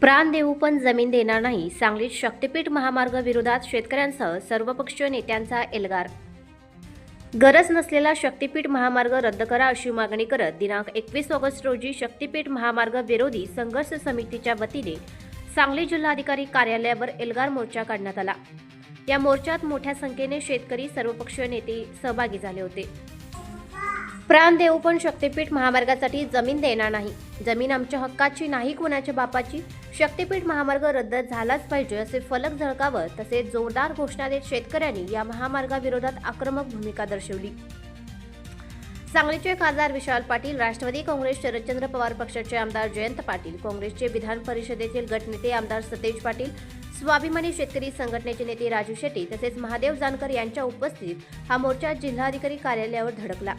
प्राण देऊ पण जमीन देणार नाही. सांगलीत शक्तीपीठ महामार्ग विरोधात शेतकऱ्यांसह सर्वपक्षीय नेत्यांचा एल्गार. गरज नसलेला शक्तीपीठ महामार्ग रद्द करा अशी मागणी करत दिनांक 21 ऑगस्ट रोजी शक्तीपीठ महामार्ग विरोधी संघर्ष समितीच्या वतीने सांगली जिल्हाधिकारी कार्यालयावर एल्गार मोर्चा काढण्यात आला. या मोर्चात मोठ्या संख्येने शेतकरी, सर्वपक्षीय नेते सहभागी झाले होते. प्राण देऊ पण शक्तीपीठ महामार्गासाठी जमीन देणार नाही. जमीन आमच्या हक्काची नाही, कुणाच्या बापाची. शक्तीपीठ महामार्ग रद्द झालाच पाहिजे असे फलक झळकावत तसेच जोरदार घोषणा देत शेतकऱ्यांनी या महामार्गाविरोधात आक्रमक भूमिका दर्शवली. सांगलीचे खासदार विशाल पाटील, राष्ट्रवादी काँग्रेस शरदचंद्र पवार पक्षाचे आमदार जयंत पाटील, काँग्रेसचे विधान परिषदेतील गटनेते आमदार सतेज पाटील, स्वाभिमानी शेतकरी संघटनेचे नेते राजू शेट्टी तसेच महादेव जानकर यांच्या उपस्थितीत हा मोर्चा जिल्हाधिकारी कार्यालयावर धडकला.